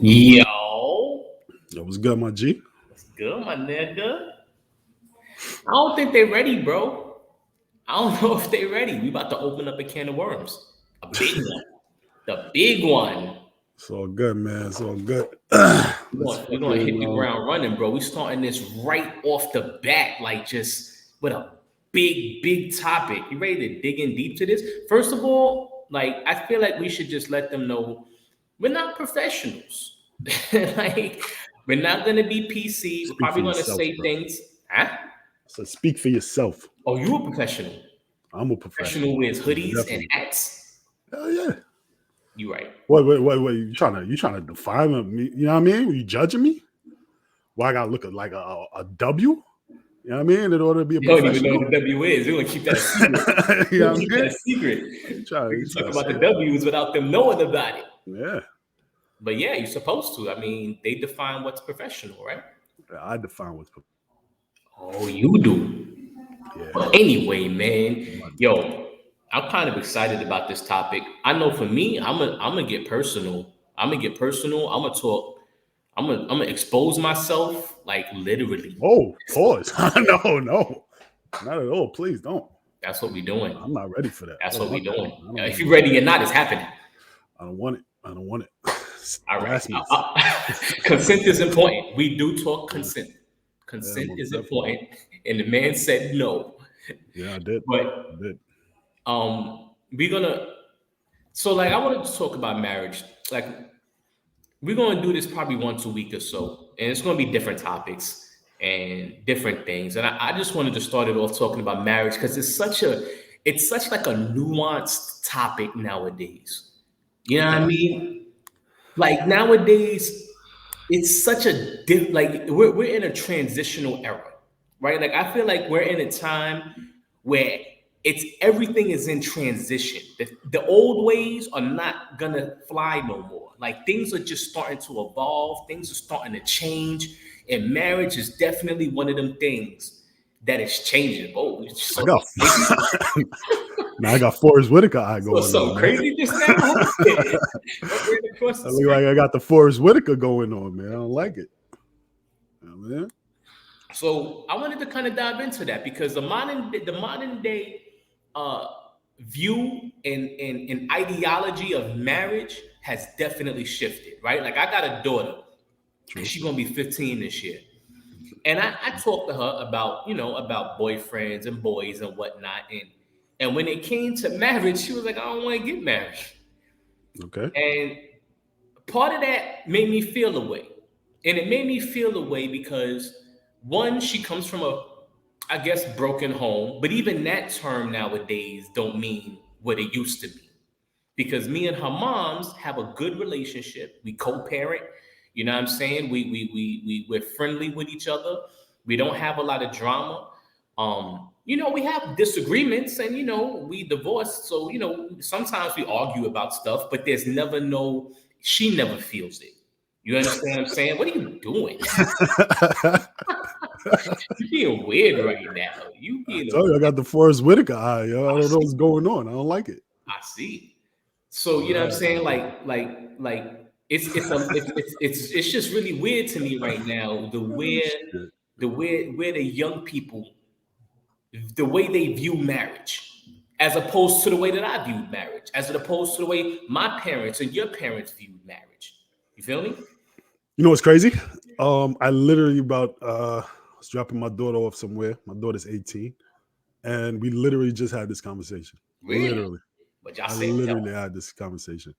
Yo, Yo, what's good, my G? what's good, my nigga? I don't think they ready, bro. I don't know if they ready. We about to open up a can of worms. A big one. The big one. It's all good, man. It's all good. We're Let's going we're gonna hit fucking the ground running, bro. We starting this right off the bat, like just with a big topic. You ready to dig in deep to this? First of all, like I feel like we should just let them know we're not professionals. Like we're not gonna be PC. We're speak for probably gonna yourself, say bro. things. Huh? So speak for yourself. Oh, you a professional. I'm a professional. Professional wears hoodies and Definitely. hats. Hell yeah. You right. Wait. You trying to define me? You know what I mean? You judging me? Why I gotta look at like a W? You know what I mean? In order to be a You don't even know professional? what the W is. We want to keep that a secret. You We know want what to I'm keep that saying? a secret. You We trying, can you trying talk to about say the it? W's without them knowing about it. Yeah. But yeah, you're supposed to. I mean, they define what's professional, right? I define what's Oh, you do. yeah. But anyway, man, I do. yo, I'm kind of excited about this topic. I know for me, I'm gonna get personal. I'm gonna get personal. I'm gonna talk. I'm gonna expose myself, like literally. Oh, Expose pause. myself. No. Not at all. Please don't. That's what we're doing. I'm not ready for that. I That's don't what we're want that. doing. I don't If want you're that. ready or not, it's happening. I don't want it. I don't want it. All right. Blasphemous. Consent is important. We do talk Yeah, consent. yeah, Consent most is definitely. important, and the man said no. Yeah, I did. But I did. we're gonna. So like, I wanted to talk about marriage. Like, we're gonna do this probably once a week or so, and it's gonna be different topics and different things. And I just wanted to start it off talking about marriage because it's such like a nuanced topic nowadays. You know what I Yeah. mean? Like nowadays, it's such a like we're in a transitional era, right? Like I feel like we're in a time where it's everything is in transition. The old ways are not gonna fly no more. Like things are just starting to evolve, things are starting to change, and marriage is definitely one of them things that is changing. Oh, you I saw got something crazy? now I got Forrest Whitaker eye Saw going something on, man. crazy just now? What ran across I the look screen? like I got the Forrest Whitaker going on, man. I don't like it. You know what I mean? So I wanted to kind of dive into that because the modern day uh, view and ideology of marriage has definitely shifted, right? Like I got a daughter, and True. she's gonna be 15 this year, and I talked to her about about boyfriends and boys and whatnot, and when it came to marriage, she was like, I don't want to get married, Okay. and part of that made me feel a way. And it made me feel a way because one, she comes from a, I guess, broken home. But even that term nowadays don't mean what it used to be. Because me and her moms have a good relationship. We co-parent. You know what I'm saying? We're friendly with each other. We don't have a lot of drama. We have disagreements and we divorced. So, sometimes we argue about stuff, but there's never no, she never feels it. You understand what I'm saying? What are you doing? You being weird right now. You I being a told you I got the Forrest Whitaker eye. Yo. I I don't know see. what's going on. I don't like it. I see. So you know what I'm Yeah. saying? Like it's just really weird to me right now Oh, shit. where the young people, the way they view marriage as opposed to the way that I viewed marriage, as opposed to the way my parents and your parents viewed marriage. You feel me? You know what's crazy? I literally was dropping my daughter off somewhere. My daughter's 18. And we literally just had this conversation. Really? Literally. But y'all I said no. literally had this conversation.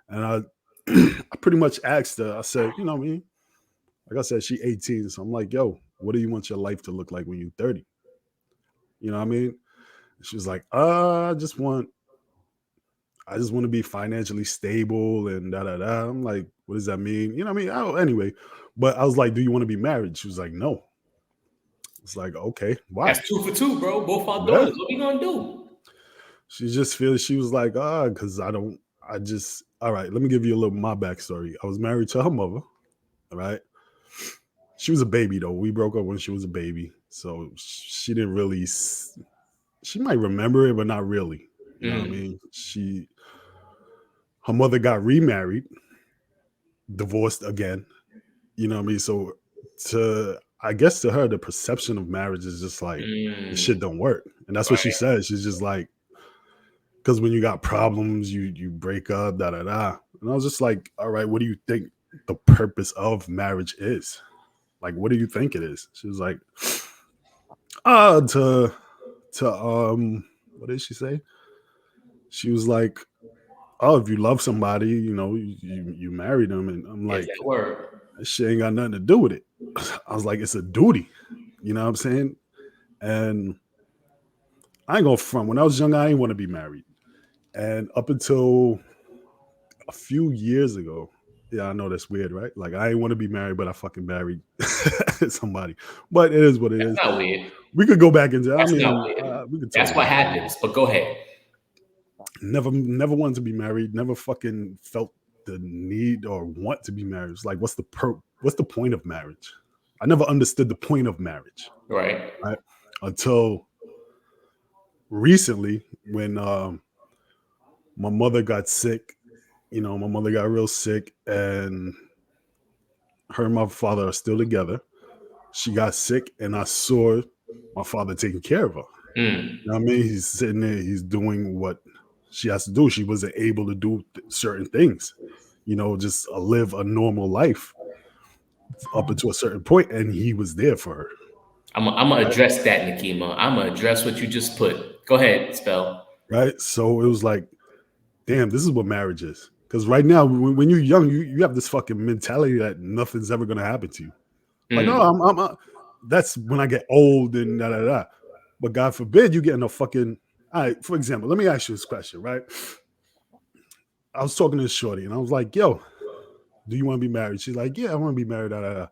And I I pretty much asked her, I said, you know what I mean? Like I said, she 18. So I'm like, yo, what do you want your life to look like when you're 30? You know what I mean? She was like, I just want to be financially stable and da da da. I'm like, what does that mean? You know what I mean? Oh, anyway. But I was like, do you want to be married? She was like, no. It's like, okay, why? That's two for two, bro. Both our Yeah. daughters. What we gonna do? She just feels she was like, because I don't, I just, all right, let me give you a little my backstory. I was married to her mother, all right? She was a baby though. We broke up when she was a baby. So she didn't really, she might remember it, but not really. You know what I Mm. mean? Her mother got remarried divorced again. You know what I mean? So I guess to her, the perception of marriage is just like the Mm, shit don't work. And that's what she right. says. She's just like, because when you got problems, you break up, da da da. And I was just like, all right, what do you think the purpose of marriage is? Like, what do you think it is? She was like, to what did she say? She was like, oh, if you love somebody, you marry them. And I'm Yes, like, that word. that shit ain't got nothing to do with it. I was like, it's a duty. You know what I'm saying? And I ain't gonna front. When I was young, I didn't want to be married. And up until a few years ago, yeah, I know that's weird, right? Like I didn't want to be married, but I fucking married somebody. But it is what it That's is. not weird. We could go back into. I That's not mean, weird. we could talk That's what about that later. happens. But go ahead. Never wanted to be married. Never fucking felt the need or want to be married. It's like, what's the point of marriage? I never understood the point of marriage, Right. right? Until recently, when my mother got sick. My mother got real sick, and her and my father are still together. She got sick, and I saw my father taking care of her. Mm, You know what I mean? He's sitting there, he's doing what she has to do. She wasn't able to do certain things, just live a normal life up until a certain point, and he was there for her. I'm gonna Right. address that, Nikima. I'm gonna address what you just put. Go ahead, spell. Right. So it was like, damn, this is what marriage is. Because right now, when you're young, you have this fucking mentality that nothing's ever going to happen to you. Like, oh, Mm, that's when I get old and da da da. But God forbid you get in a fucking. All right, for example, let me ask you this question, right? I was talking to this shorty and I was like, yo, do you want to be married? She's like, yeah, I want to be married, da da da.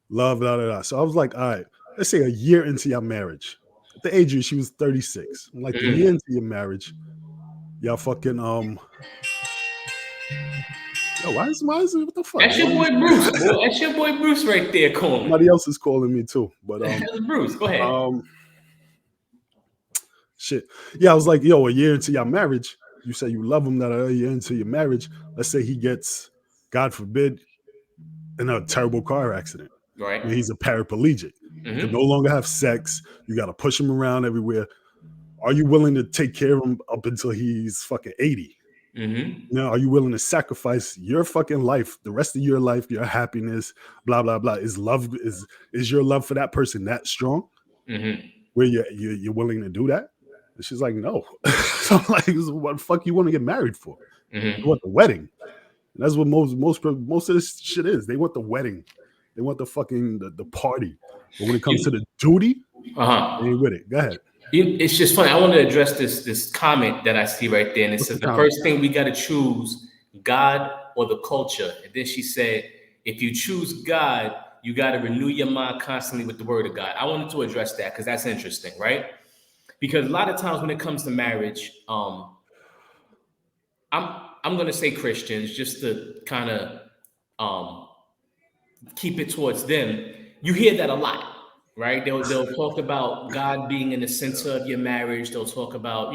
Love, da da da. So I was like, all right, let's say a year into your marriage. At the age of she was 36. I'm like, the year mm. into your marriage, y'all fucking yo, why is it what the fuck? That's your Why boy is Bruce, boy. That's your boy Bruce right there calling. somebody else is calling me too? But That's Bruce. Go ahead. um shit. Yeah, I was like, yo, a year into your marriage, you say you love him, that a year into your marriage, let's say he gets, God forbid, in a terrible car accident. Right. And he's a paraplegic. He could no Mm-hmm. longer have sex. You got to push him around everywhere. Are you willing to take care of him up until he's fucking 80? Mm-hmm. Now, are you willing to sacrifice your fucking life, the rest of your life, your happiness, blah blah blah? Is your love for that person that strong? Mm-hmm. Where you're willing to do that? And she's like, no. So I'm like, what the fuck you want to get married for? You Mm-hmm. want the wedding? And that's what most of this shit is. They want the wedding. They want the fucking the party. But when it comes to the duty, they Uh-huh. ain't with it. Go ahead. It's just funny. I want to address this comment that I see right there, and it What's says the the comment? first thing we got to choose God or the culture. And then she said, if you choose God, you got to renew your mind constantly with the Word of God. I wanted to address that because that's interesting, right? Because a lot of times when it comes to marriage, I'm gonna say Christians just to kind of um, keep it towards them. You hear that a lot, right? They'll talk about God being in the center of your marriage. They'll talk about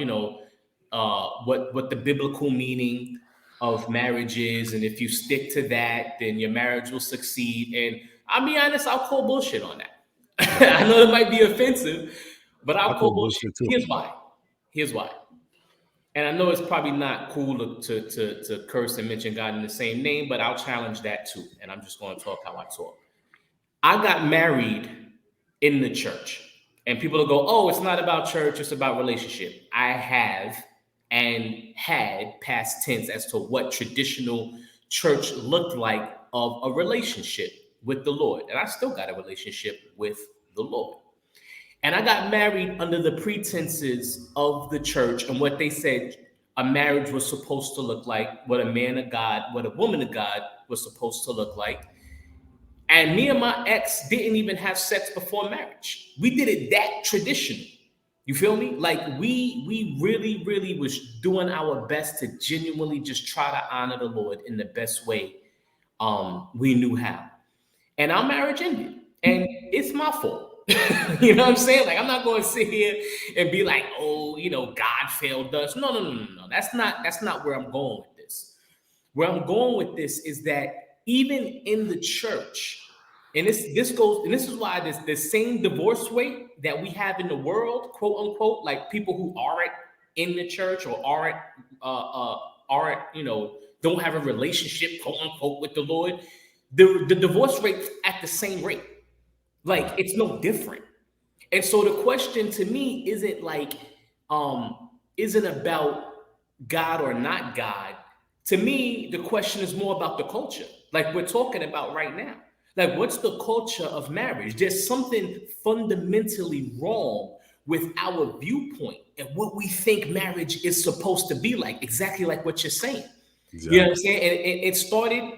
what the biblical meaning of marriage is, and if you stick to that, then your marriage will succeed. And I'll be honest, I'll call bullshit on that. I know it might be offensive, but I I'll call call bullshit. bullshit too. Here's why. Here's why. And I know it's probably not cool to curse and mention God in the same name, but I'll challenge that too. And I'm just going to talk how I talk. I got married in the church. And people will go, oh, it's not about church, it's about relationship. I have and had past tense as to what traditional church looked like of a relationship with the Lord. And I still got a relationship with the Lord. And I got married under the pretenses of the church and what they said a marriage was supposed to look like, what a man of God, what a woman of God was supposed to look like. And me and my ex didn't even have sex before marriage. We did it that traditional. You feel me? Like we really, really was doing our best to genuinely just try to honor the Lord in the best way we knew how. And our marriage ended. And it's my fault. You know what I'm saying? Like I'm not going to sit here and be like, oh, God failed us. No. That's not where I'm going with this. Where I'm going with this is that even in the church, and this goes, and this is why this same divorce rate that we have in the world, quote unquote, like people who aren't in the church or aren't don't have a relationship, quote unquote, with the Lord, the divorce rate at the same rate. Like it's no different. And so the question to me isn't about God or not God. To me, the question is more about the culture, like we're talking about right now. Like, what's the culture of marriage? There's something fundamentally wrong with our viewpoint and what we think marriage is supposed to be like, exactly like what you're saying. You know what I'm Exactly. saying? And it started,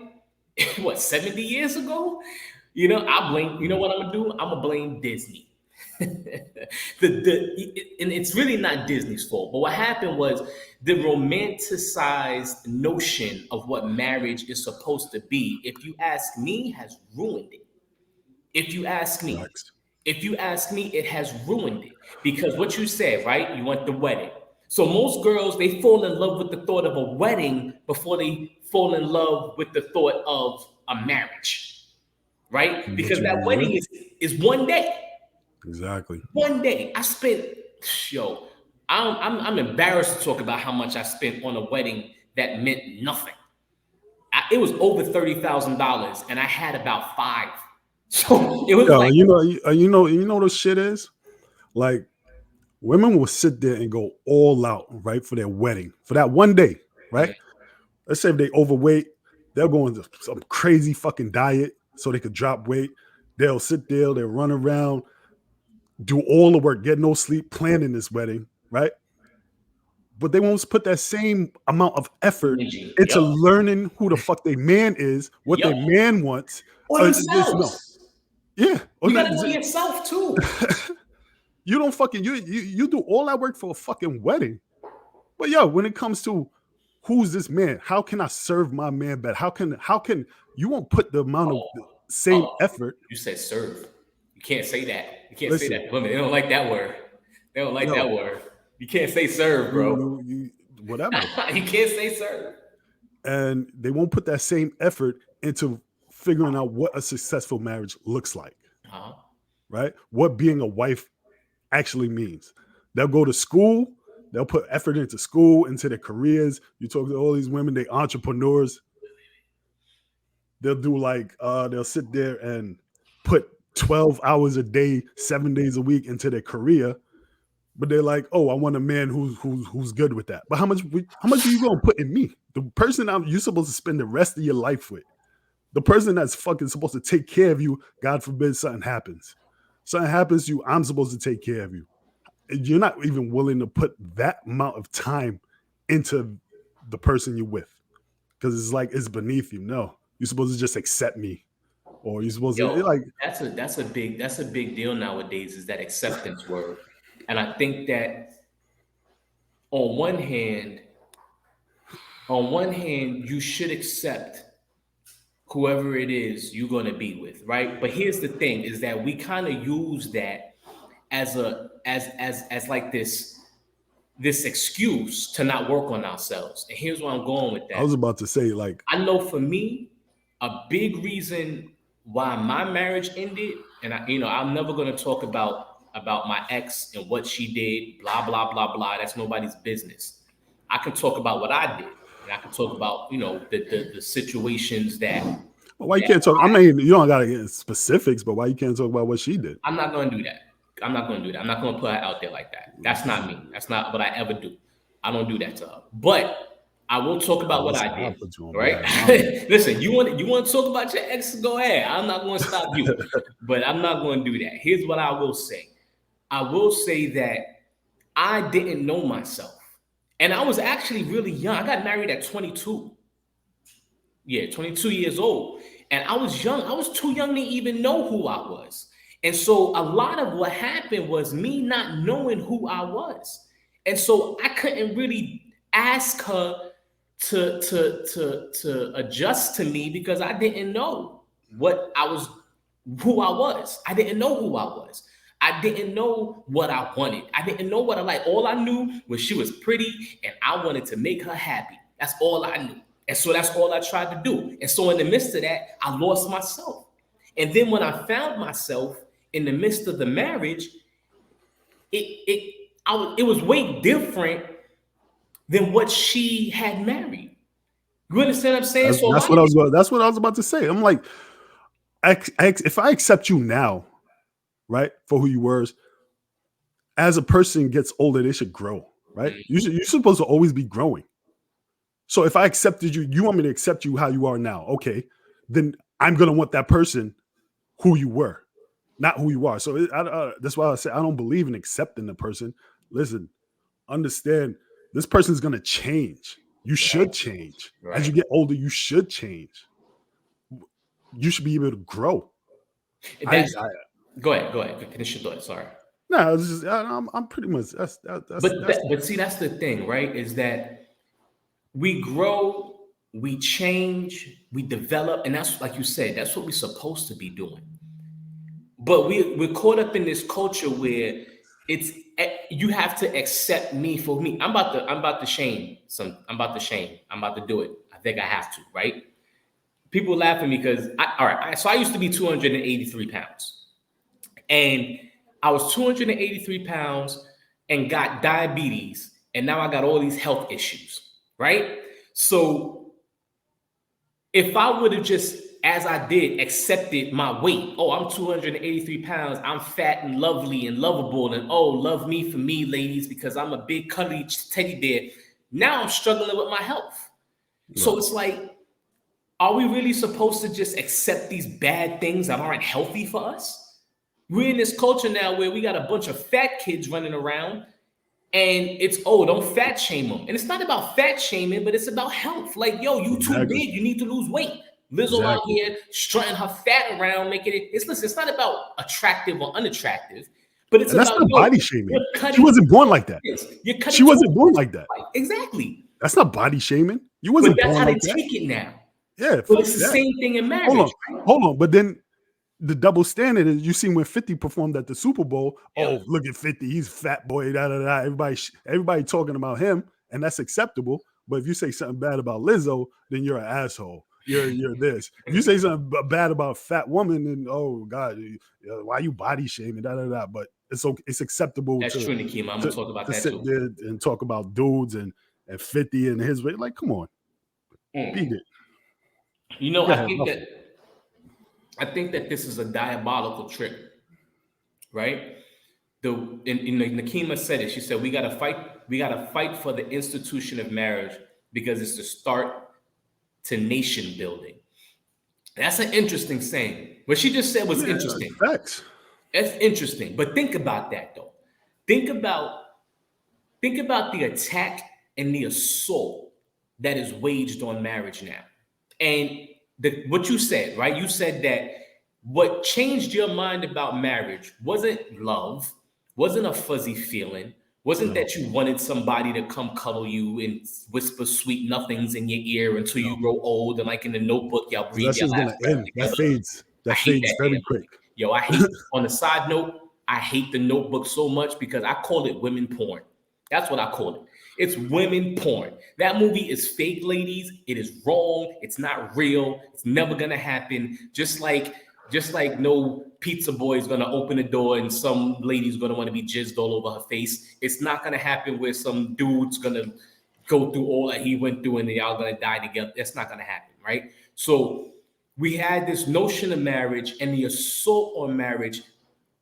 what, 70 years ago? I blame, you know what I'm gonna do? I'm gonna blame Disney. And it's really not Disney's fault. But what happened was the romanticized notion of what marriage is supposed to be, if you ask me, has ruined it. If you ask me, Facts. if you ask me, it has ruined it. Because what you said, right? You want the wedding. So most girls, they fall in love with the thought of a wedding before they fall in love with the thought of a marriage, right? But Because you, that yeah, wedding is one day. exactly. One day, I spent, yo, I'm embarrassed to talk about how much I spent on a wedding that meant nothing. It was over $30,000, and I had about five. So it was Yeah, like, you know, the shit is like women will sit there and go all out, right, for their wedding for that one day, right? mhm, Let's say if they overweight, they'll go into some crazy fucking diet so they could drop weight. They'll sit there, they'll run around, do all the work, get no sleep, planning this wedding, right? But they won't put that same amount of effort energy. into Yup, learning who the fuck their man is, what their yup. man wants. Or Just no, themselves. yeah, or You not. gotta know yourself too. You don't fucking you do all that work for a fucking wedding. But yo, when it comes to who's this man, how can I serve my man better? How can you won't put the amount of Oh, same oh, effort? you said serve. You can't say that. You can't say Listen, that to women. They don't like that word. They don't like that yo, word. You can't say serve, bro. you whatever, You can't say serve. and they won't put that same effort into figuring out what a successful marriage looks like, Uh-huh. right? What being a wife actually means. They'll go to school. They'll put effort into school, into their careers. You talk to all these women, they entrepreneurs. They'll do they'll sit there and put 12 hours a day, 7 days a week into their career. But they're like, oh, I want a man who's good with that. But how much are you gonna put in me? The person you're supposed to spend the rest of your life with. The person that's fucking supposed to take care of you, God forbid something happens. Something happens to you, I'm supposed to take care of you. And you're not even willing to put that amount of time into the person you're with. Because it's like it's beneath you. No. You're supposed to just accept me. Or you're supposed to Yo, like, that's a big deal nowadays, is that acceptance word. And I think that on one hand, you should accept whoever it is you're going to be with, right? But here's the thing, is that we kind of use that as like this excuse to not work on ourselves. And here's where I'm going with I was that. about to say, like, I know for me, a big reason why my marriage ended, and I'm never going to talk about my ex and what she did, blah blah blah blah. That's nobody's business. I can talk about what I did, and I can talk about the situations why you that can't talk? I mean, you don't gotta get into specifics, but why you can't talk about what she did? I'm not going to do that. I'm not going to do that. I'm not going to put her out there like that. That's not me. That's not what I ever do. I don't do that to her. But I will talk about what Listen, I I'll did. put you on Right? blast. I don't Listen, you want to talk about your ex? Go ahead. I'm not going to stop you. But I'm not going to do that. Here's what I will say. I will say that I didn't know myself. And I was actually really young. I got married at 22. Yeah, 22 years old. And I was young. I was too young to even know who I was. And so a lot of what happened was me not knowing who I was. And so I couldn't really ask her to adjust to me because I didn't know what I was who I was. I didn't know who I was. I didn't know what I wanted. I didn't know what I liked. All I knew was she was pretty and I wanted to make her happy. That's all I knew. And so that's all I tried to do. And so in the midst of that, I lost myself. And then when I found myself in the midst of the marriage, it was way different than what she had married. You understand what I'm saying? So That's what I was about to say. I'm like, if I accept you now, right, for who you were, as a person gets older, they should grow, right? You're supposed to always be growing. So if I accepted you, you want me to accept you how you are now, okay? Then I'm gonna want that person who you were, not who you are. So that's why I say I don't believe in accepting the person. Listen, understand this person's gonna change. You should change. Right. As you get older, you should change. You should be able to grow. Go ahead. Finish your thought. Sorry. No, it's just I'm pretty much that's. But see, that's the thing, right? Is that we grow, we change, we develop, and that's like you said, that's what we're supposed to be doing. But we're caught up in this culture where you have to accept me for me. I'm about to shame. I'm about to do it. I think I have to, right? People laugh at me because so I used to be 283 pounds. And I was 283 pounds and got diabetes. And now I got all these health issues, right? So if I would have just, as I did, accepted my weight, oh, I'm 283 pounds, I'm fat and lovely and lovable, and oh, love me for me, ladies, because I'm a big cuddly teddy bear. Now I'm struggling with my health. Right. So it's like, are we really supposed to just accept these bad things that aren't healthy for us? We're in this culture now where we got a bunch of fat kids running around and it's, oh, don't fat shame them. And it's not about fat shaming, but it's about health. Like, yo, you too big, you need to lose weight. Lizzo out here strutting her fat around, making it. It's not about attractive or unattractive, but it's that's about not body shaming. She wasn't born like that. She wasn't born like that. Exactly. That's not body shaming. You wasn't born like that. That's how they take it now. Yeah, but it's the same thing in marriage. Hold on. But then the double standard is you seen when 50 performed at the Super Bowl. Yeah. Oh, look at 50. He's fat boy. Da, da, da. Everybody talking about him, and that's acceptable. But if you say something bad about Lizzo, then you're an asshole. You're this. If you say something bad about a fat woman, then oh God, why are you body shaming? Da, da, da. But it's acceptable. That's true, Nakeem. I'm gonna talk about that sit too. There and talk about dudes and 50 and his way. Like, come on, beat it. You know, I think that this is a diabolical trick, right? Nakima said it. She said we gotta fight for the institution of marriage because it's the start to nation building. That's an interesting saying. What she just said was interesting. Facts. That's interesting. But think about that though. Think about the attack and the assault that is waged on marriage now. And what you said, right? You said that what changed your mind about marriage wasn't love, wasn't a fuzzy feeling, wasn't that you wanted somebody to come cuddle you and whisper sweet nothings in your ear until you grow old and like in the Notebook, y'all breathe your last breath together. That fades very quick. Yo, I hate, on a side note, I hate the Notebook so much because I call it women porn. That's what I call it. It's women porn. That movie is fake, ladies. It is wrong. It's not real. It's never gonna happen. Just like no pizza boy is gonna open the door and some lady's gonna want to be jizzed all over her face. It's not gonna happen where some dude's gonna go through all that he went through and then y'all gonna die together. That's not gonna happen, right? So we had this notion of marriage, and the assault on marriage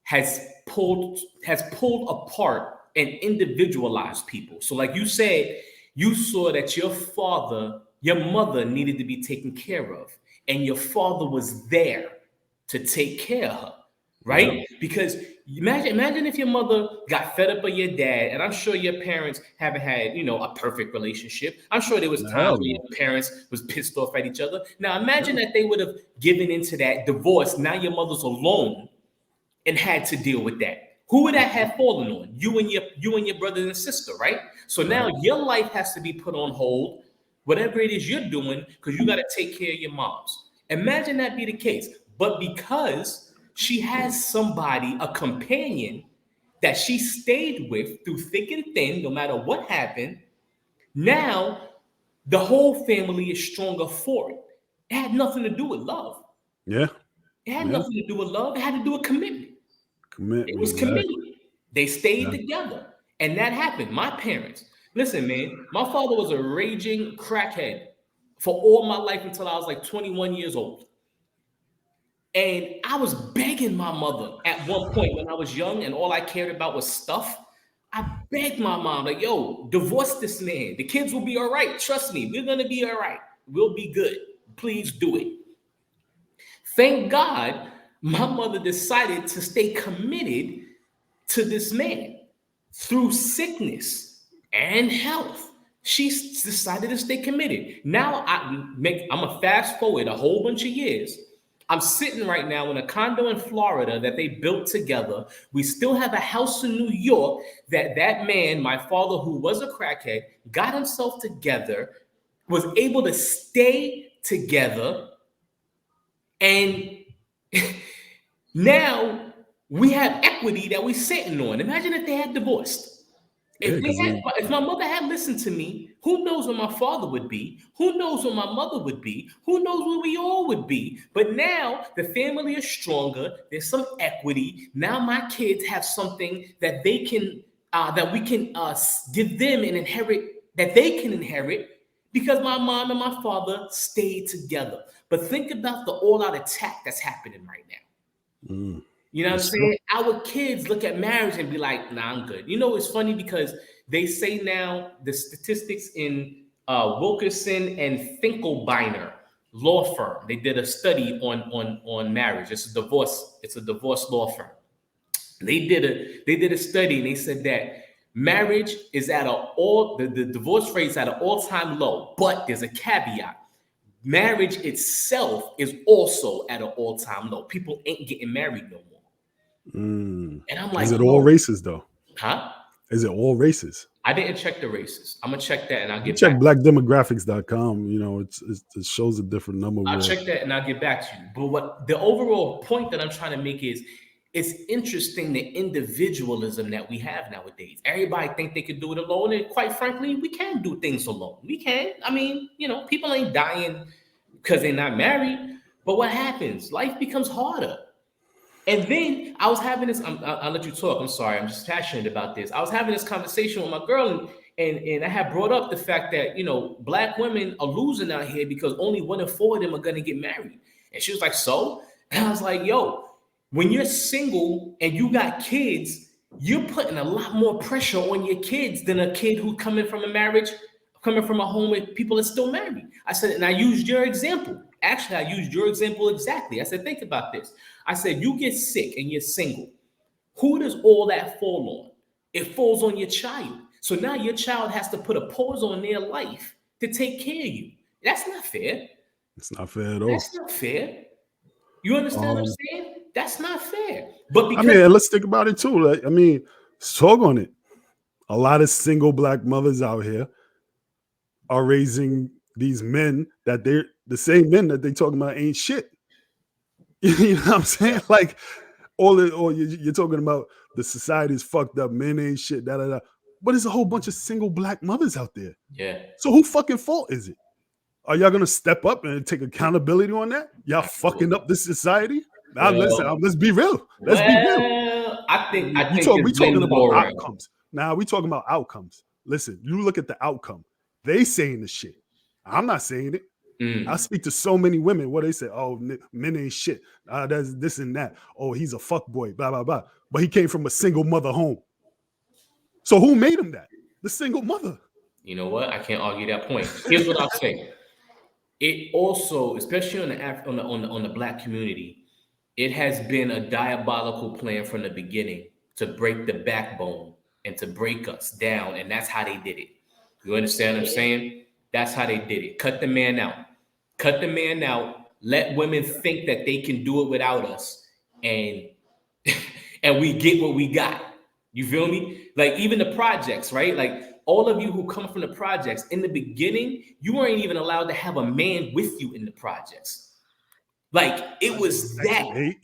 has pulled apart and individualized people. So like you said, you saw that your mother needed to be taken care of, and your father was there to take care of her, right? Yeah. Because imagine if your mother got fed up with your dad, and I'm sure your parents haven't had, a perfect relationship. I'm sure there was times when your parents was pissed off at each other. Now imagine that they would have given into that divorce. Now your mother's alone and had to deal with that. Who would that have fallen on? You and your brother and sister, right? So now your life has to be put on hold, whatever it is you're doing, because you got to take care of your moms. Imagine that be the case. But because she has somebody, a companion that she stayed with through thick and thin, no matter what happened, now the whole family is stronger for it. It had nothing to do with love. Yeah. It had Yeah. nothing to do with love. It had to do with commitment. Commitment. It was Exactly. committed. They stayed Yeah. together. And that happened. My parents, listen, man, my father was a raging crackhead for all my life until I was like 21 years old. And I was begging my mother at one point when I was young and all I cared about was stuff. I begged my mom, like, yo, divorce this man. The kids will be all right. Trust me, we're going to be all right. We'll be good. Please do it. Thank God my mother decided to stay committed to this man through sickness and health. She decided to stay committed. Now I'm a fast forward a whole bunch of years. I'm sitting right now in a condo in Florida that they built together. We still have a house in New York that man, my father, who was a crackhead, got himself together, was able to stay together, and now we have equity that we're sitting on. Imagine if they had divorced. If my mother had listened to me, who knows where my father would be? Who knows where my mother would be? Who knows where we all would be? But now the family is stronger. There's some equity. Now my kids have something that they can, that we can give them and inherit, that they can inherit, because my mom and my father stayed together. But think about the all-out attack that's happening right now. You know what I'm saying? Our kids look at marriage and be like, nah, I'm good. You know, it's funny because they say now the statistics in Wilkerson and Finkelbeiner law firm, they did a study on marriage. It's a divorce law firm. They did a study and they said that marriage is at the divorce rate is at an all-time low, but there's a caveat. Marriage itself is also at an all-time low. People ain't getting married no more. And I'm like, is it all races though? Huh? Is it all races? I didn't check the races. I'm gonna check that and I'll get check back. blackdemographics.com. You know, it shows a different number. I'll check that and I'll get back to you. But what the overall point that I'm trying to make is, it's interesting the individualism that we have nowadays. Everybody think they could do it alone, and quite frankly, we can do things alone. We can. I mean, you know, people ain't dying because they're not married. But what happens? Life becomes harder. And then I was having this, I'll let you talk. I'm sorry. I'm just passionate about this. I was having this conversation with my girl, and I had brought up the fact that, you know, Black women are losing out here because only 1 in 4 of them are going to get married. And she was like, so? And I was like, yo, when you're single and you got kids, you're putting a lot more pressure on your kids than a kid who's coming from a marriage, coming from a home where people are still married. I said, and I used your example. Actually, I used your example exactly. I said, think about this. I said, you get sick and you're single. Who does all that fall on? It falls on your child. So now your child has to put a pause on their life to take care of you. That's not fair. It's not fair at all. That's not fair. You understand what I'm saying? That's not fair. But because, I mean, let's think about it too. Like, I mean, let's talk on it. A lot of single Black mothers out here are raising these men that they're the same men that they talking about ain't shit. You know what I'm saying? Like, you're talking about the society's fucked up, men ain't shit, da da da. But there's a whole bunch of single Black mothers out there. Yeah. So who fucking fault is it? Are y'all gonna step up and take accountability on that? Y'all fucking up this society? Now let's be real. Let's be real. I think we talking about outcomes. Now we talking about outcomes. Listen, you look at the outcome. They saying the shit. I'm not saying it. I speak to so many women where they say, oh, men ain't shit. That's this and that. Oh, he's a fuck boy, blah, blah, blah. But he came from a single mother home. So who made him that? The single mother. You know what? I can't argue that point. Here's what I'll say. It also, especially on the Black community, it has been a diabolical plan from the beginning to break the backbone and to break us down. And that's how they did it. You understand what I'm saying? That's how they did it. Cut the man out. Cut the man out. Let women think that they can do it without us. And we get what we got. You feel me? Like even the projects, right? Like all of you who come from the projects, in the beginning, you weren't even allowed to have a man with you in the projects. Like it was that. Section 8.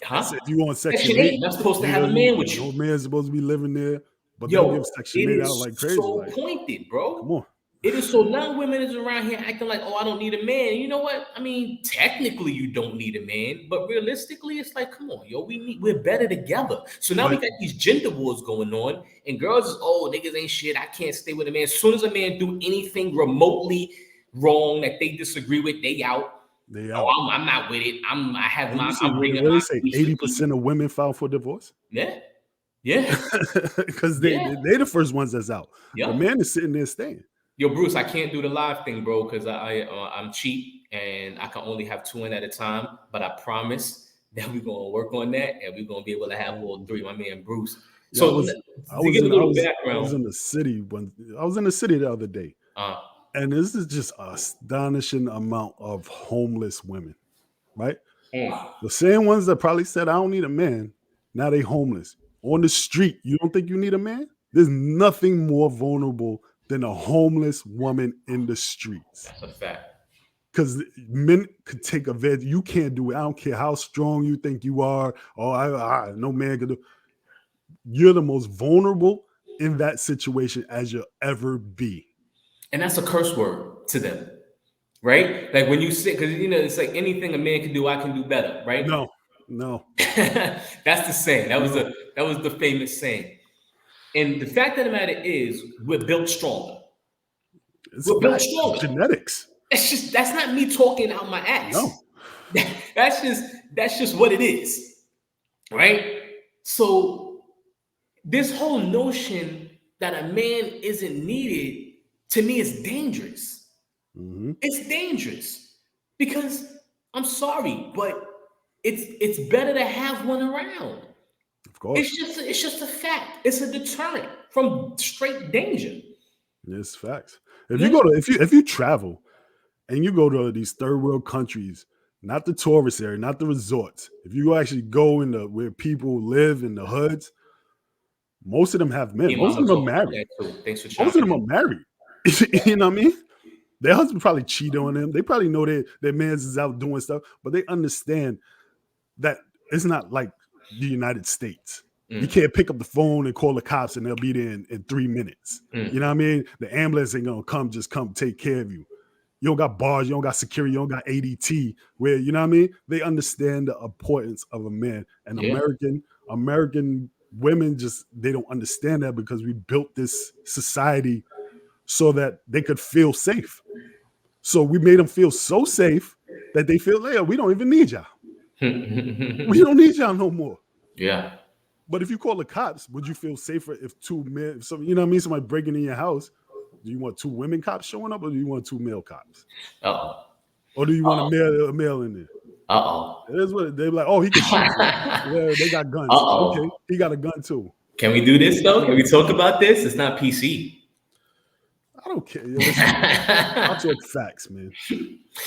Huh? Said you on Section 8. You're not supposed to have a man with you. No man's supposed to be living there. But yo, they'll give Section 8 out like crazy. So like, pointed, bro. Come on. It is. So now women is around here acting like, oh, I don't need a man. You know what? I mean, technically you don't need a man, but realistically, it's like, come on, yo, we're better together. So now we But got these gender wars going on, and girls is, oh, niggas ain't shit. I can't stay with a man. As soon as a man do anything remotely wrong that they disagree with, they out. they Oh, out. I'm not with it. I'm And you see, I'm what bringing do my they say? peace with you. 80% of women file for divorce. Yeah, yeah, Because yeah, they the first ones that's out. The yeah. man is sitting there staying. Yo, Bruce, I can't do the live thing, bro, because I'm cheap and I can only have 2 in at a time. But I promise that we're gonna work on that and we're gonna be able to have all 3. My man Bruce. Yeah, So to give a little I was background, in the city the other day, uh, and this is just astonishing amount of homeless women, right? The same ones that probably said I don't need a man, now they homeless on the street. You don't think you need a man? There's nothing more vulnerable than a homeless woman in the streets. that's a fact. Because men could take advantage. You can't do it. I don't care how strong you think you are. Oh, I no man could do. You're the most vulnerable in that situation as you'll ever be. And that's a curse word to them, right? Like when you say, because you know, it's like anything a man can do, I can do better, right? No. That's the saying. That was the famous saying. And the fact of the matter is, we're built stronger. It's We're built fact. stronger. Genetics. That's not me talking out my ass. No. That's just what it is. Right? So this whole notion that a man isn't needed, to me, is dangerous. Mhm. It's dangerous. Because I'm sorry, but it's better to have one around. Of course. It's just a fact. It's a deterrent from straight danger. It's facts. If you travel and you go to these third world countries, not the tourist area, not the resorts, if you actually go into where people live in the hoods, most of them have men. Hey, Most of Mama, them are talk about married. that too. Thanks for Most of chiming them in. are married. You know what I mean? Their husband probably cheat on them. They probably know their man's is out doing stuff, but they understand that it's not like the United States. You can't pick up the phone and call the cops and they'll be there in 3 minutes. You know what I mean? The ambulance ain't gonna come take care of you. You don't got bars, you don't got security, you don't got ADT. Where you know what I mean? They understand the importance of a man. And Yeah. American women they don't understand that because we built this society so that they could feel safe. So we made them feel so safe that they feel, yeah, we don't even need y'all. We don't need y'all no more. Yeah. But if you call the cops, would you feel safer if 2 men, you know what I mean? Somebody breaking in your house. Do you want 2 women cops showing up or do you want 2 male cops? Uh-oh. Or do you want a male in there? Uh-oh. It is what they're like, oh, he can shoot. Yeah, they got guns. Uh-oh. Okay, he got a gun too. Can we do this though? Can we talk about this? It's not PC. I don't care. Listen, I'll talk facts, man.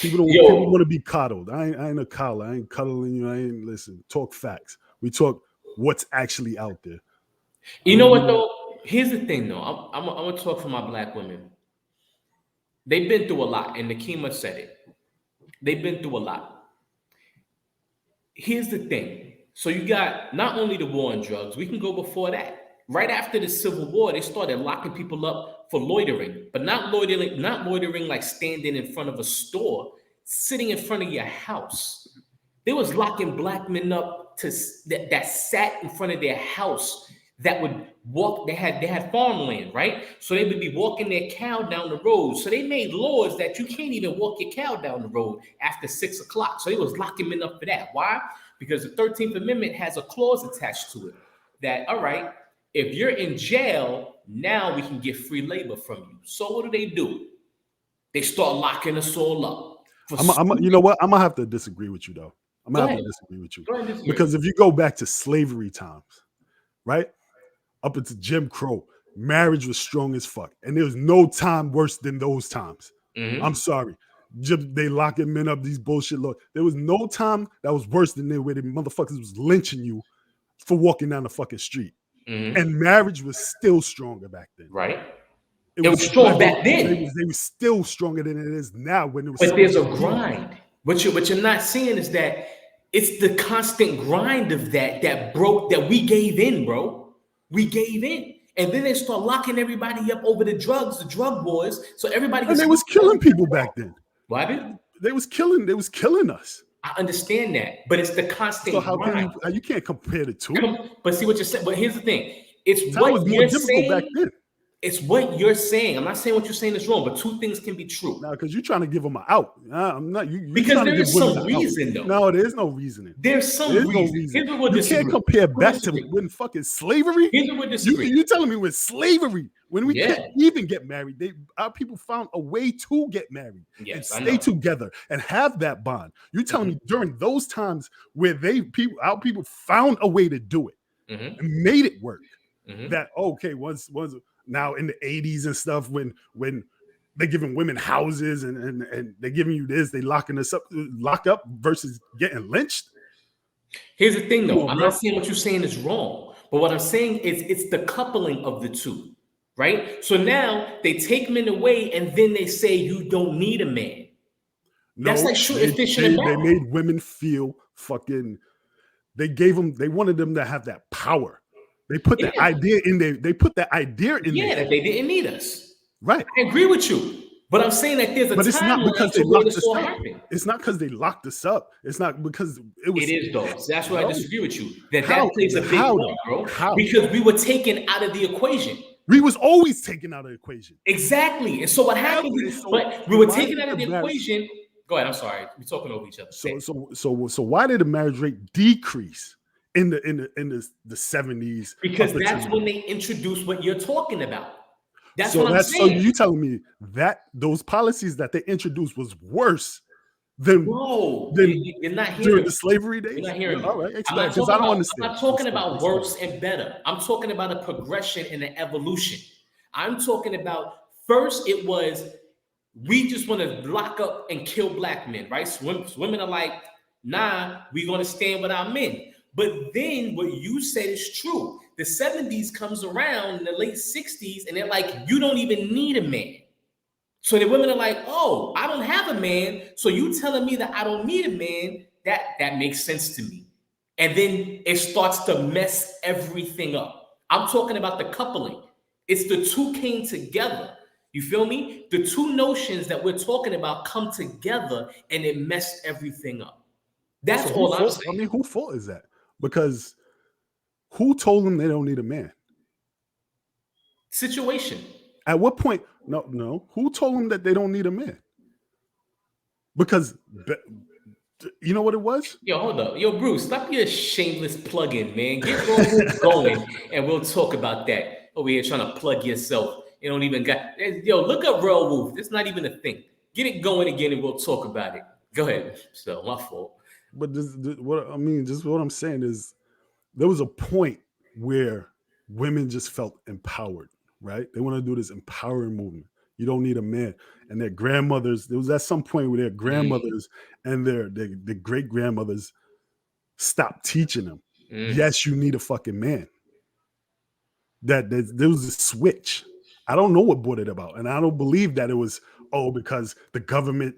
People Yo. want to be coddled. I ain't a coddler. I ain't cuddling you. I ain't listen. Talk facts. We talk what's actually out there. You know what though? Here's the thing though. I'm gonna talk for my black women. They've been through a lot, and Nakima said it. They've been through a lot. Here's the thing. So you got not only the war on drugs, we can go before that. Right after the Civil War, they started locking people up for loitering, but not loitering like standing in front of a store, sitting in front of your house. They was locking black men up that sat in front of their house that would walk. They had farmland, right? So they would be walking their cow down the road. So they made laws that you can't even walk your cow down the road after 6 o'clock. So they was locking men up for that. Why? Because the 13th Amendment has a clause attached to it that, all right, if you're in jail, now we can get free labor from you. So what do? They start locking us all up. You know what? I'm gonna have to disagree with you though. I'm gonna have to disagree with you. Go ahead and disagree. Because if you go back to slavery times, right? Up into Jim Crow, marriage was strong as fuck. And there was no time worse than those times. I'm sorry. They locking men up, these bullshit laws. There was no time that was worse than where the motherfuckers was lynching you for walking down the fucking street. And marriage was still stronger back then. Right. It was strong back then. They were still stronger than it is now. But there's a grind. What you're not seeing is that it's the constant grind of that broke, that we gave in, bro. We gave in. And then they start locking everybody up over the drugs, the drug wars. So everybody And gets they was killing people back then. What happened? They was killing us. I understand that, but it's the constant So how can grind. you can't compare the two? But see what you're saying. But here's the thing: it's Time what was more you're difficult back saying. then. It's what you're saying. I'm not saying what you're saying is wrong, but two things can be true. Now, because you're trying to give them an out. I'm not. You Because trying there to give is women some an reason, out. though. No, there's no reasoning. There's some There's reason. no reason. Here's what we'll You disagree. can't compare We'll back disagree. to when fucking slavery. Here's what we'll disagree. You telling me with slavery, when we Yeah. couldn't even get married, our people found a way to get married Yes, I and know. stay together and have that bond. You're telling me during those times where our people found a way to do it Mhm. and made it work. Mhm. That okay, once now in the 80s and stuff, when they're giving women houses and they're giving you this, they lock up versus getting lynched. Here's the thing, though. Come on, I'm bro. not saying what you're saying is wrong, but what I'm saying is it's the coupling of the two, right? So now they take men away, and then they say you don't need a man. That's like shooting fish in a they barrel. made women feel fucking. They wanted them to have that power. They put that Yeah. idea in there. They put that idea in Yeah, there. that they didn't need us. Right. I agree with you, but I'm saying that there's a But it's not timeline because to they where locked this us all up. happened. It's not because they locked us up. It's not because it was. It is though. So that's why I No. disagree with you. That How? plays a big How, part, bro. How? Because we were taken out of the equation. We was always taken out of the equation. Exactly. And so what happened is, So but we were why taken did out of the the marriage- equation. Go ahead. I'm sorry. We're talking over each other. So why did the marriage rate decrease in the 70s? Because up that's until when they introduced what you're talking about. That's so what I'm so saying. you telling me that those policies that they introduced was worse than Bro, then you're not hearing during me. the slavery days? You're not hearing me. All right, I'm explain, not because I don't understand. I'm not talking Explain, about explain. worse and better. I'm talking about a progression and an evolution. I'm talking about first it was we just want to lock up and kill black men, right? So women are like, nah, we're going to stand with our men. But then what you said is true. The 70s comes around in the late 60s, and they're like, you don't even need a man. So the women are like, oh, I don't have a man. So you telling me that I don't need a man, that makes sense to me. And then it starts to mess everything up. I'm talking about the coupling. It's the two came together. You feel me? The two notions that we're talking about come together and it messed everything up. That's So all I'm whose fault- saying. I mean, whose fault is that? Because who told them they don't need a man? Situation. At what point? No. Who told them that they don't need a man? Because you know what it was? Yo, hold up. Yo, Bruce, stop your shameless plug-in, man. Get Werewolf going, and we'll talk about that. Over here trying to plug yourself. You don't even got... Yo, look up Werewolf. It's not even a thing. Get it going again, and we'll talk about it. Go ahead. So, my fault. But what I'm saying is there was a point where women just felt empowered, right? They want to do this empowering movement. You don't need a man. And their grandmothers, there was at some point where their grandmothers and their great grandmothers stopped teaching them. Yes, you need a fucking man. That there was a switch. I don't know what brought it about. And I don't believe that it was, because the government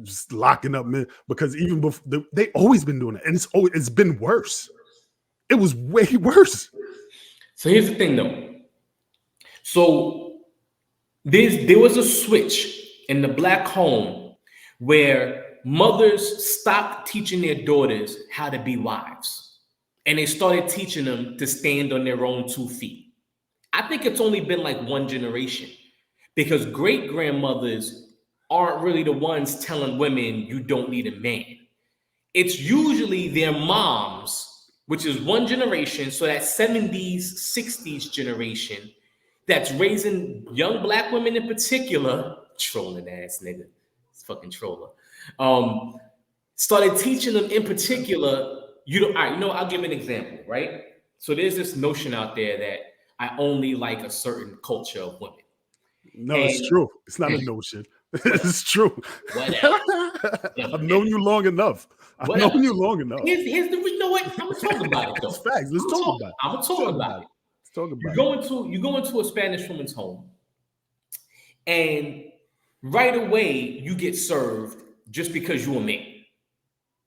just locking up men, because even before they always been doing it. And it's been worse. It was way worse. So here's the thing though. So there was a switch in the black home where mothers stopped teaching their daughters how to be wives. And they started teaching them to stand on their own 2 feet. I think it's only been like one generation because great grandmothers aren't really the ones telling women you don't need a man. It's usually their moms, which is one generation. So that 70s, 60s generation that's raising young black women in particular, trolling ass nigga, it's fucking troller, started teaching them in particular, I'll give an example, right? So there's this notion out there that I only like a certain culture of women. No, it's true. It's not a notion. It's true. Whatever. I've known you long enough. I've known you long enough. Here's you know what? I'm gonna talk about it though. It's facts. Let's talk about it. I'm gonna talk about it. Let's talk about it. You go into a Spanish woman's home, and right away you get served just because you're a man.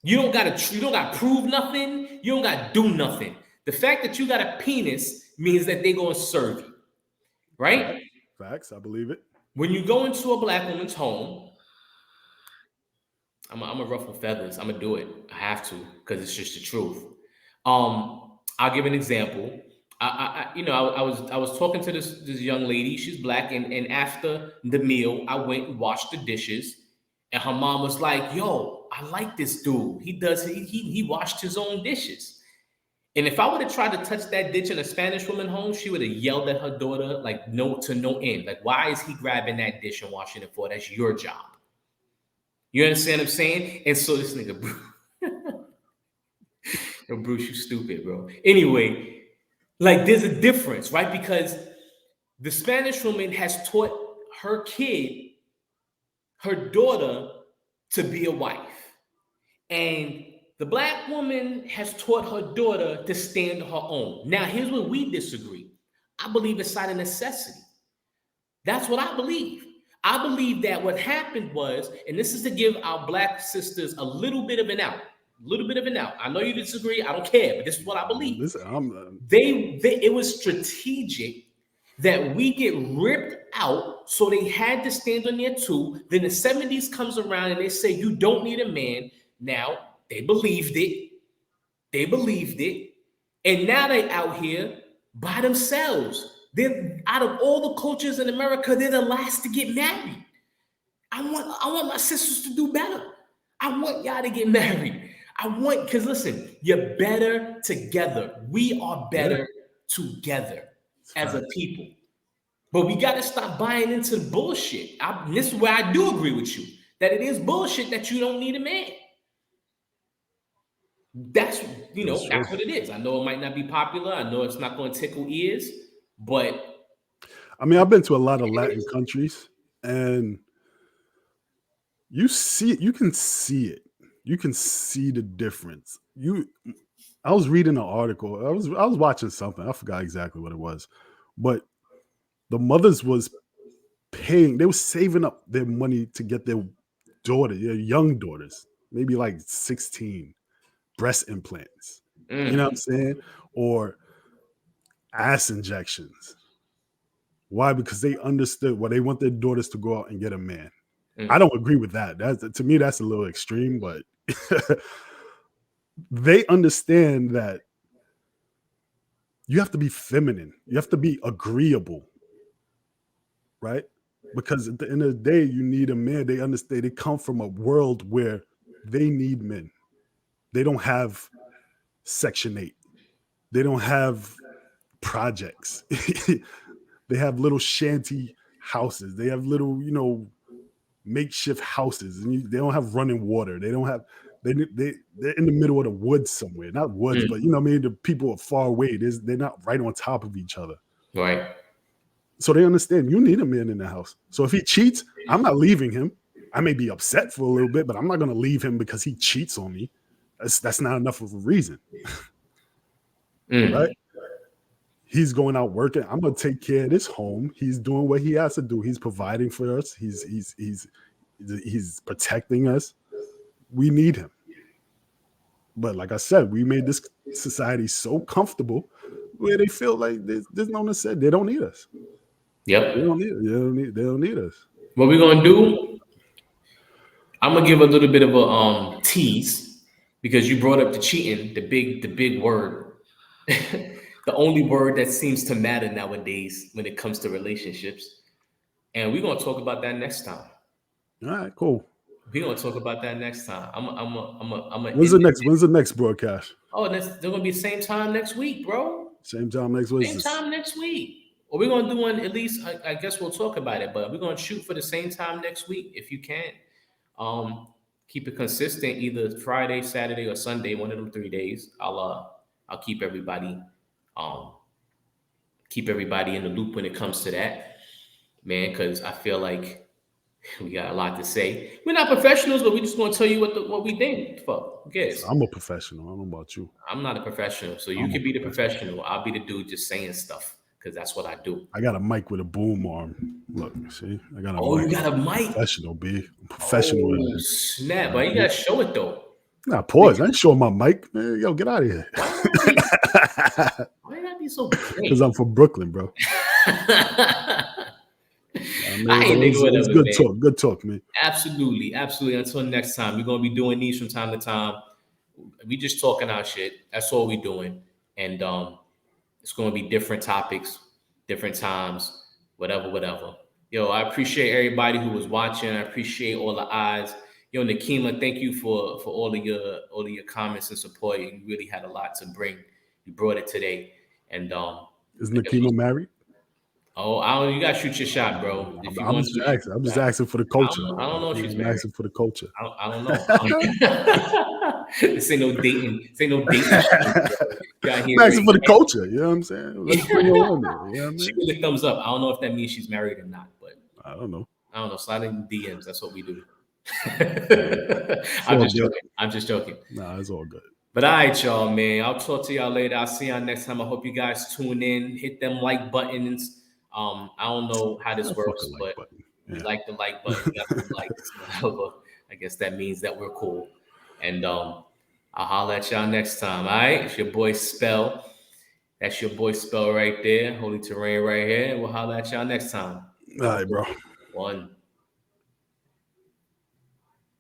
You don't gotta prove nothing. You don't gotta do nothing. The fact that you got a penis means that they're gonna serve you. right? Facts. I believe it. When you go into a black woman's home, I'm gonna ruffle feathers. I'm gonna do it. I have to because it's just the truth. I'll give an example. I was talking to this young lady. She's black, and after the meal, I went and washed the dishes, and her mom was like, "Yo, I like this dude. He washed his own dishes." And if I would have tried to touch that ditch in a Spanish woman home, she would have yelled at her daughter like no to no end. Like, why is he grabbing that dish and washing it for? That's your job. You understand what I'm saying? And so this nigga, yo, Bruce, you stupid, bro. Anyway, like there's a difference, right? Because the Spanish woman has taught her kid, her daughter, to be a wife. And the black woman has taught her daughter to stand on her own. Now, here's where we disagree. I believe it's out of necessity. That's what I believe. I believe that what happened was, and this is to give our black sisters a little bit of an out. I know you disagree. I don't care, but this is what I believe. Listen, it was strategic that we get ripped out, so they had to stand on their two. Then the 70s comes around and they say you don't need a man. Now they believed it. And now they out here by themselves. They're out of all the cultures in America, they're the last to get married. I want my sisters to do better. I want y'all to get married. Because listen, you're better together. We are better together as a people. But we got to stop buying into the bullshit. This is where I do agree with you, that it is bullshit that you don't need a man. That's what it is. I know it might not be popular. I know it's not going to tickle ears, but I mean, I've been to a lot of Latin countries, and you can see it. You can see the difference. I was reading an article. I was watching something. I forgot exactly what it was, but the mothers was paying. They were saving up their money to get their young daughters, maybe like 16, breast implants. You know what I'm saying? Or ass injections. Why? Because they understood they want their daughters to go out and get a man. I don't agree with that. To me, that's a little extreme, but they understand that you have to be feminine. You have to be agreeable, right? Because at the end of the day, you need a man. They understand. They come from a world where they need men. They don't have Section 8. They don't have projects. They have little shanty houses. They have little, makeshift houses, and they don't have running water. They don't have. They're in the middle of the woods somewhere. Not woods, but the people are far away. They're not right on top of each other. Right. So they understand you need a man in the house. So if he cheats, I'm not leaving him. I may be upset for a little bit, but I'm not going to leave him because he cheats on me. That's not enough of a reason. Right? He's going out working. I'm going to take care of this home. He's doing what he has to do. He's providing for us. He's protecting us. We need him. But like I said, we made this society so comfortable where they feel like there's no necessity. They don't need us. Yep. They don't need us. What we're gonna do? I'm gonna give a little bit of a tease because you brought up the cheating, the big word, the only word that seems to matter nowadays when it comes to relationships, and we're gonna talk about that next time. All right, cool. We're gonna talk about that next time. When's the next broadcast? Oh, they're gonna be the same time next week, bro. Same time next week. Same time next week. Or we're gonna do one at least. I guess we'll talk about it, but we're gonna shoot for the same time next week if you can. Keep it consistent, either Friday, Saturday, or Sunday, one of them 3 days. I'll keep everybody in the loop when it comes to that, man. Because I feel like we got a lot to say. We're not professionals, but we're just gonna tell you what we think. Fuck, who cares? I'm a professional. I don't know about you. I'm not a professional, so you can be the professional. I'll be the dude just saying stuff because that's what I do. I got a mic with a boom arm. Look, see, I got a mic. Oh, you got a mic? Professional, B. I'm professional. Oh, snap! But you gotta show it though. Nah, pause. I ain't showing my mic. Man, yo, get out of here. Why you gotta be so great? Because I'm from Brooklyn, bro. I ain't nigga, It was whatever, good man. talk. Good talk, man. Absolutely. Until next time, we're gonna be doing these from time to time. We just talking our shit. That's all we doing. And it's gonna be different topics, different times, whatever. Yo, I appreciate everybody who was watching. I appreciate all the eyes. Yo, Nakima, thank you for all of your comments and support. You really had a lot to bring. You brought it today. And Is Nakima married? oh, I don't. You gotta shoot your shot, bro. If you I'm want just to, asking. I'm just asking for the culture. I don't know if she's I'm married. asking for the culture. I don't know. This ain't no dating. This ain't no dating. I'm asking for the culture. You know what I'm saying? Let's bring her on there. You know what I She mean? give a thumbs up. I don't know if that means she's married or not, but I don't know. Slide in DMs. That's what we do. It's I'm all just good. joking. I'm just joking. Nah, it's all good. But all right, y'all, man. I'll talk to y'all later. I'll see y'all next time. I hope you guys tune in. Hit them like buttons. I don't know how this Fuck works, a like but button. we Yeah. like the like button. We got some likes, whatever. I guess that means that we're cool. And I'll holler at y'all next time. All right. It's your boy Spell. That's your boy Spell right there. Holy Terrain right here. And we'll holler at y'all next time. All right, bro. One.